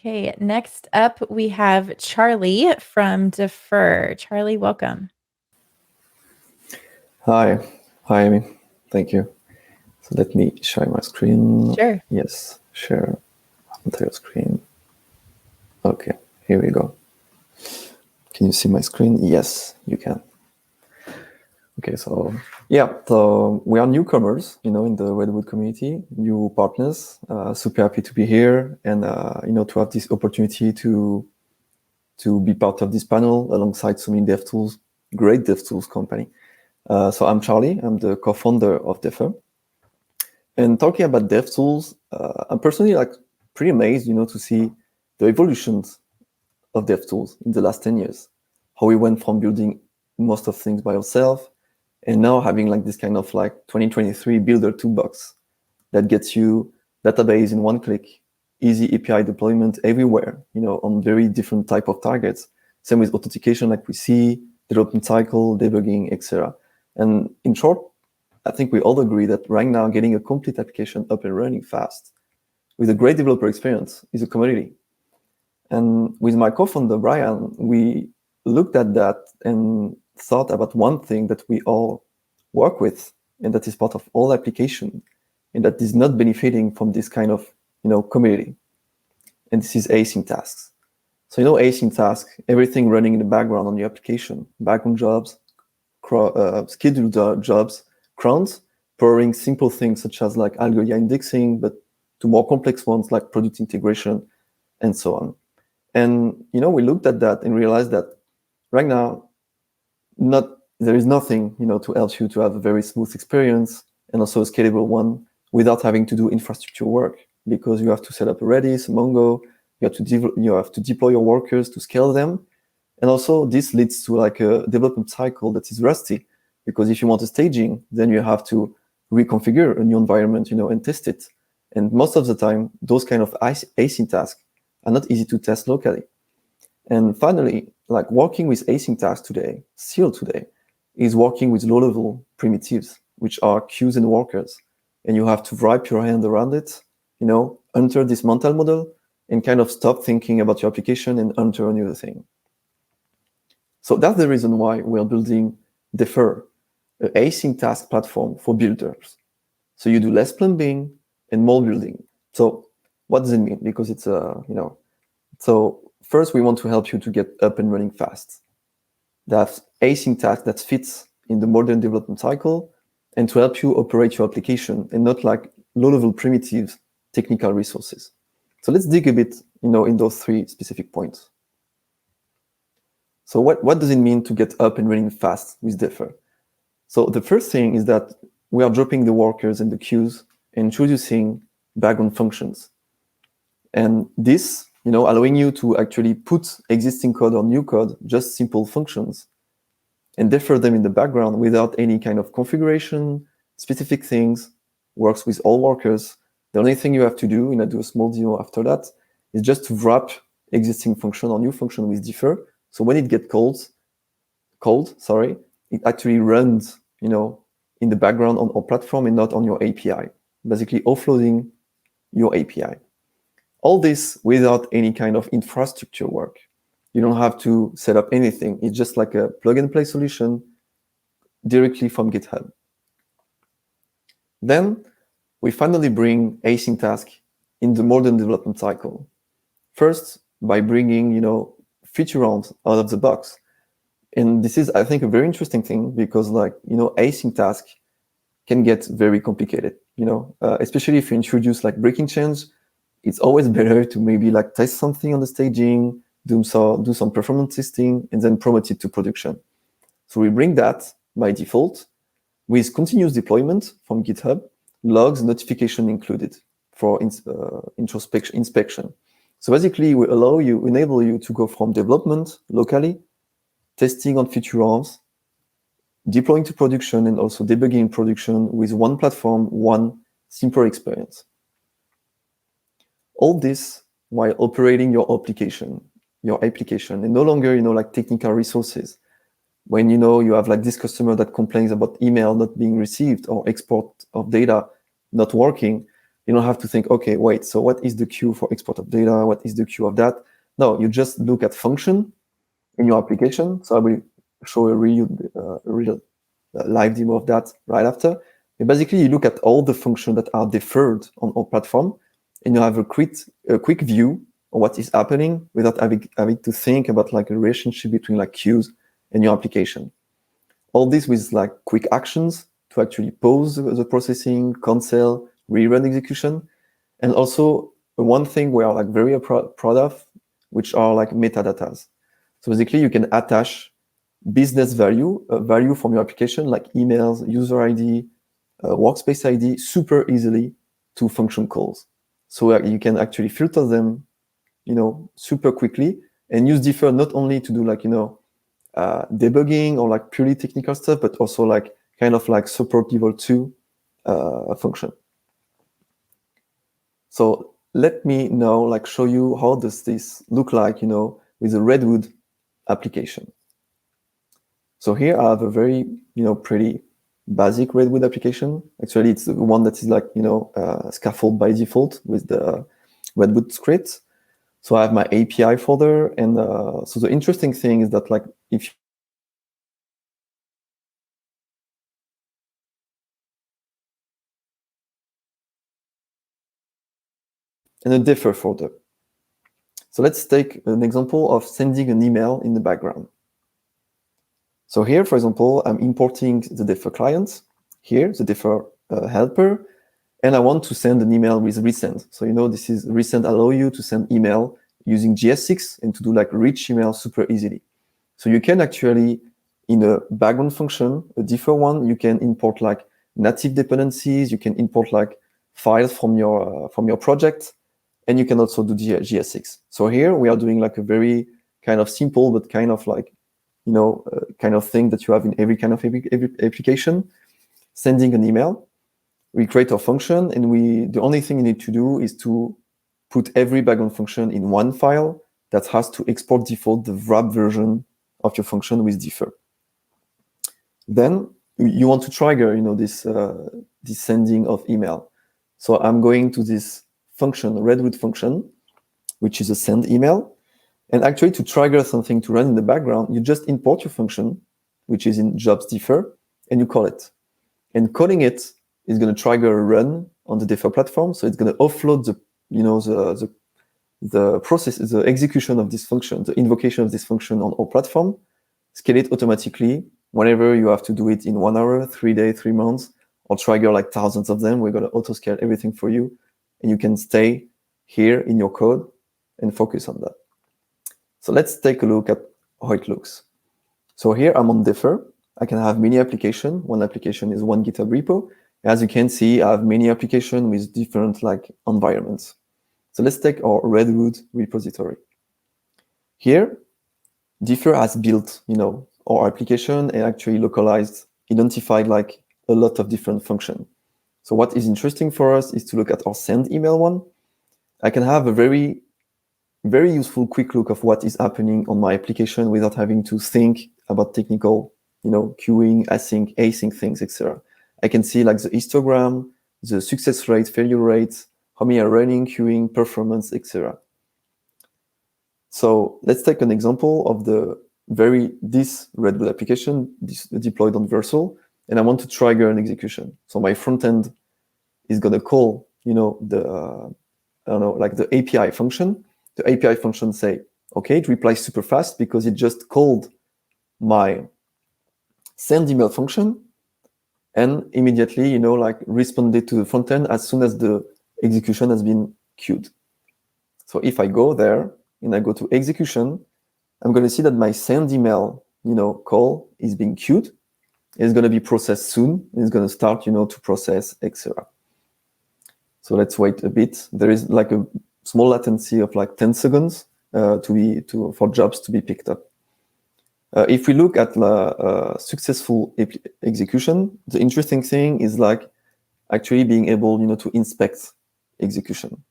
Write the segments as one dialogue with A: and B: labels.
A: Okay, next up we have Charly from Defer. Charly, welcome.
B: Hi, Amy. Thank you. So let me share my screen.
A: Sure.
B: Yes, share entire screen. Okay, here we go. Can you see my screen? Yes, you can. Okay, so we are newcomers, in the Redwood community, new partners. Super happy to be here and to have this opportunity to be part of this panel alongside so many DevTools, great DevTools company. So I'm Charly. I'm the co-founder of Defer. And talking about DevTools, I'm personally pretty amazed, to see the evolutions of DevTools in the last 10 years. How we went from building most of things by ourselves and now having this kind of 2023 builder toolbox that gets you database in one click, easy API deployment everywhere, on very different type of targets. Same with authentication like we see, development cycle, debugging, etc. And in short, I think we all agree that right now getting a complete application up and running fast with a great developer experience is a commodity. And with my co-founder, Brian, we looked at that and thought about one thing that we all work with, and that is part of all application, and that is not benefiting from this kind of, commodity. And this is async tasks. So, async tasks, everything running in the background on your application, background jobs, scheduled jobs, crowns, powering simple things such as Algolia indexing, but to more complex ones like product integration and so on. And we looked at that and realized that right now, there is nothing to help you to have a very smooth experience and also a scalable one without having to do infrastructure work, because you have to set up a Redis, Mongo, you have to deploy your workers to scale them. And also this leads to a development cycle that is rusty, because if you want a staging, then you have to reconfigure a new environment, and test it. And most of the time, those kind of async tasks are not easy to test locally. And finally, working with async tasks still today, is working with low-level primitives, which are queues and workers. And you have to wrap your hand around it, enter this mental model, and kind of stop thinking about your application and enter a new thing. So that's the reason why we're building Defer, an async task platform for builders. So you do less plumbing and more building. So what does it mean? Because it's so first we want to help you to get up and running fast. That's async task that fits in the modern development cycle, and to help you operate your application and not low-level primitives, technical resources. So let's dig a bit, in those three specific points. So what does it mean to get up and running fast with Defer? So the first thing is that we are dropping the workers and the queues and introducing background functions. And this, allowing you to actually put existing code or new code, just simple functions, and defer them in the background without any kind of configuration, specific things, works with all workers. The only thing you have to do, and I do a small demo after that, is just to wrap existing function or new function with Defer. So when it gets called, it actually runs, in the background on our platform and not on your API, basically offloading your API. All this without any kind of infrastructure work. You don't have to set up anything. It's just like a plug-and-play solution directly from GitHub. Then we finally bring async task in the modern development cycle. First, by bringing, feature rounds out of the box. And this is, I think, a very interesting thing, because async task can get very complicated, especially if you introduce breaking chains. It's always better to maybe test something on the staging, do some performance testing, and then promote it to production. So we bring that by default with continuous deployment from GitHub, logs, notification included for inspection. So basically, we enable you to go from development locally, testing on feature arms, deploying to production, and also debugging in production with one platform, one simple experience. All this while operating your application, and no longer, technical resources. When, you have this customer that complains about email not being received or export of data not working, You don't have to think, okay, wait, so what is the queue for export of data? What is the queue of that? No, you just look at function in your application. So I will show a real live demo of that right after. And basically, you look at all the functions that are deferred on our platform, and you have a quick view of what is happening without having to think about like a relationship between like queues and your application. All this with like quick actions to actually pause the processing, cancel, rerun execution, and also one thing we are like very proud of, which are like metadatas. So basically, you can attach business value from your application, like emails, user ID, workspace ID, super easily to function calls. So you can actually filter them, super quickly, and use Defer not only to do like, debugging or like purely technical stuff, but also like kind of like support level 2 function. So let me now like show you how does this look like, with a Redwood application. So here I have a very, pretty basic Redwood application. Actually, it's the one that is like, scaffold by default with the Redwood script. So I have my API folder. And so the interesting thing is that like, if and a Defer folder. So let's take an example of sending an email in the background. So here, for example, I'm importing the Defer client, here, the Defer helper, and I want to send an email with resend. So, this is resend allow you to send email using JS6 and to do like rich email super easily. So you can actually, in a background function, a Defer one, you can import like native dependencies, you can import like files from your project, and you can also do JS6. So here we are doing like a very kind of simple, but kind of like, kind of thing that you have in every kind of every application, sending an email. We create our function, and the only thing you need to do is to put every background function in one file that has to export default the wrap version of your function with Defer. Then you want to trigger, this sending of email. So I'm going to this function, Redwood function, which is a send email. And actually, to trigger something to run in the background, you just import your function, which is in jobs Defer, and you call it. And calling it is going to trigger a run on the Defer platform. So it's going to offload the process, the execution of this function, the invocation of this function on our platform, scale it automatically. Whenever you have to do it in 1 hour, 3 days, 3 months, or trigger like thousands of them, we're going to auto scale everything for you. And you can stay here in your code and focus on that. So let's take a look at how it looks. So here I'm on Defer. I can have many applications. One application is one GitHub repo. As you can see, I have many applications with different like environments. So let's take our Redwood repository. Here, Defer has built, our application and actually localized, identified like a lot of different functions. So what is interesting for us is to look at our send email one. I can have a very, very useful quick look of what is happening on my application without having to think about technical, queuing, async things, etc. I can see like the histogram, the success rate, failure rate, how many are running, queuing, performance, etc. So let's take an example of this Redwood application deployed on Vercel, and I want to trigger an execution. So my front end is going to call, the API function. The API function say, okay, it replies super fast because it just called my send email function and immediately, responded to the front end as soon as the execution has been queued. So if I go there and I go to execution, I'm going to see that my send email, call is being queued. It's going to be processed soon. It's going to start, to process, etc. So let's wait a bit. There is like a small latency of like 10 seconds for jobs to be picked up. If we look at successful execution, the interesting thing is like actually being able, to inspect execution.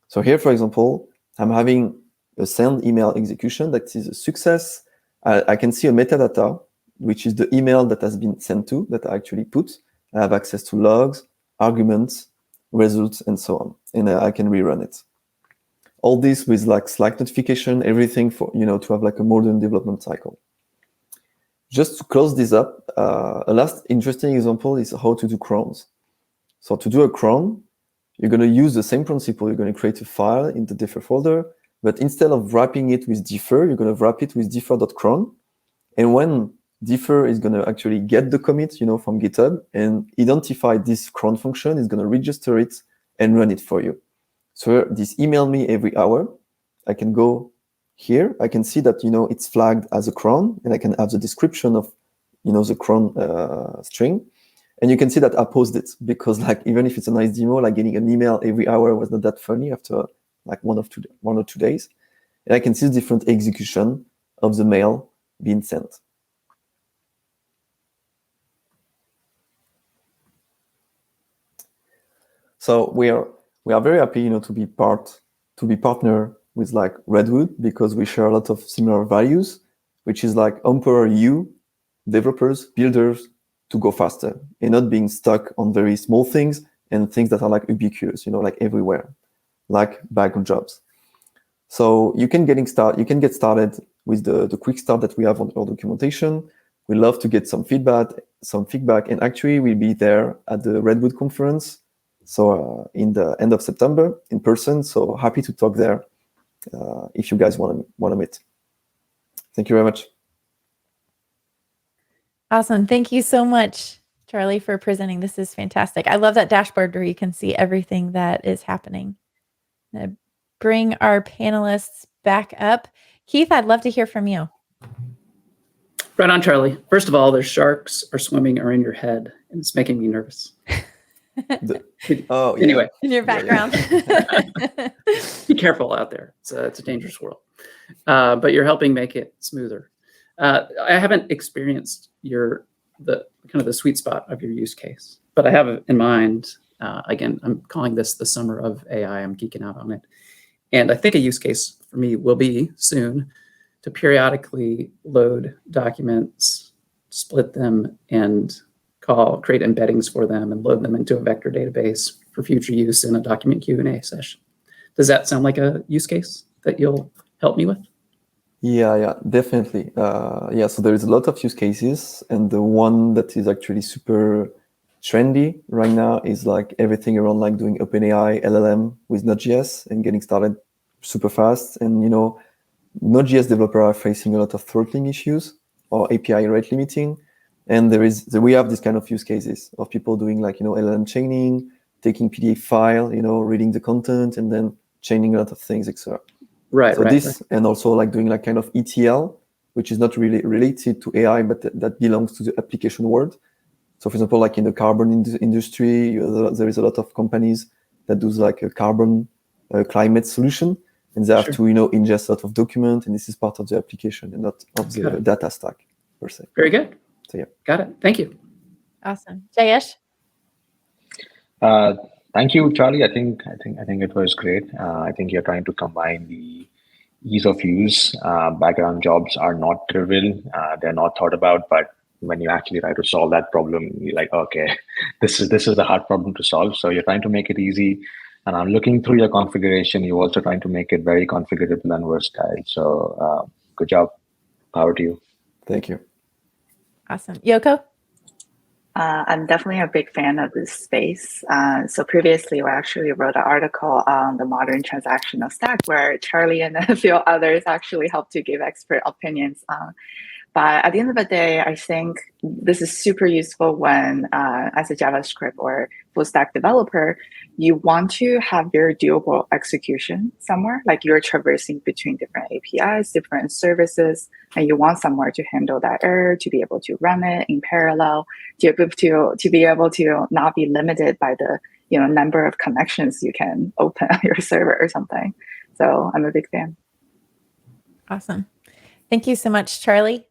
B: So here, for example, I'm having a send email execution that is a success. I can see a metadata, which is the email that has been sent to, that I actually put. I have access to logs, arguments, results, and so on. And I can rerun it. All this with like Slack notification, everything for, to have like a modern development cycle. Just to close this up, a last interesting example is how to do crons. So to do a cron, you're going to use the same principle. You're going to create a file in the Defer folder, but instead of wrapping it with Defer, you're going to wrap it with defer.cron. And when Defer is going to actually get the commit, from GitHub and identify this cron function, it's going to register it and run it for you. So this email me every hour. I can go here. I can see that, it's flagged as a cron, and I can have the description of, the cron string. And you can see that I paused it because like, even if it's a nice demo, like getting an email every hour was not that funny after like one or two days. And I can see the different execution of the mail being sent. So we are very happy, to be partner with like Redwood, because we share a lot of similar values, which is like empower you, developers, builders, to go faster and not being stuck on very small things and things that are like ubiquitous, like everywhere, like background jobs. So you can get started with the quick start that we have on our documentation. We love to get some feedback, and actually we'll be there at the Redwood conference. So in the end of September in person. So happy to talk there if you guys want to meet. Thank you very much.
A: Awesome. Thank you so much, Charly, for presenting. This is fantastic. I love that dashboard where you can see everything that is happening. Bring our panelists back up. Keith, I'd love to hear from you.
C: Right on, Charly. First of all, there's sharks are swimming or in your head, and it's making me nervous. Anyway.
A: In your background.
C: Be careful out there. It's a dangerous world. But you're helping make it smoother. I haven't experienced the sweet spot of your use case, but I have in mind, again, I'm calling this the summer of AI. I'm geeking out on it. And I think a use case for me will be soon to periodically load documents, split them, and create embeddings for them and load them into a vector database for future use in a document Q&A session. Does that sound like a use case that you'll help me with?
B: Yeah, definitely. So there is a lot of use cases, and the one that is actually super trendy right now is like everything around like doing OpenAI LLM with Node.js and getting started super fast. And Node.js developers are facing a lot of throttling issues or API rate limiting, and we have this kind of use cases of people doing like LLM chaining, taking PDF file, reading the content, and then chaining a lot of things, etc.
C: Right.
B: And also like doing like kind of ETL, which is not really related to AI, but that belongs to the application world. So for example, like in the carbon industry, there is a lot of companies that do like a carbon climate solution, and they have to ingest a lot of document, and this is part of the application and not of the data stack per se.
C: Very good.
B: So yeah.
C: Got it. Thank you.
A: Awesome. Jayesh?
D: Thank you, Charly. I think it was great. I think you're trying to combine the ease of use. Background jobs are not trivial. They're not thought about, but when you actually try to solve that problem, you're like, okay, this is the hard problem to solve. So you're trying to make it easy. And I'm looking through your configuration. You're also trying to make it very configurable and versatile. So good job. Power to you.
B: Thank you.
A: Awesome. Yoko?
E: I'm definitely a big fan of this space. So previously, we actually wrote an article on the modern transactional stack where Charly and a few others actually helped to give expert opinions. But at the end of the day, I think this is super useful when, as a JavaScript or full stack developer, you want to have your doable execution somewhere, like you're traversing between different APIs, different services, and you want somewhere to handle that error, to be able to run it in parallel, to be able to not be limited by the number of connections you can open on your server or something. So I'm a big fan.
A: Awesome. Thank you so much, Charly.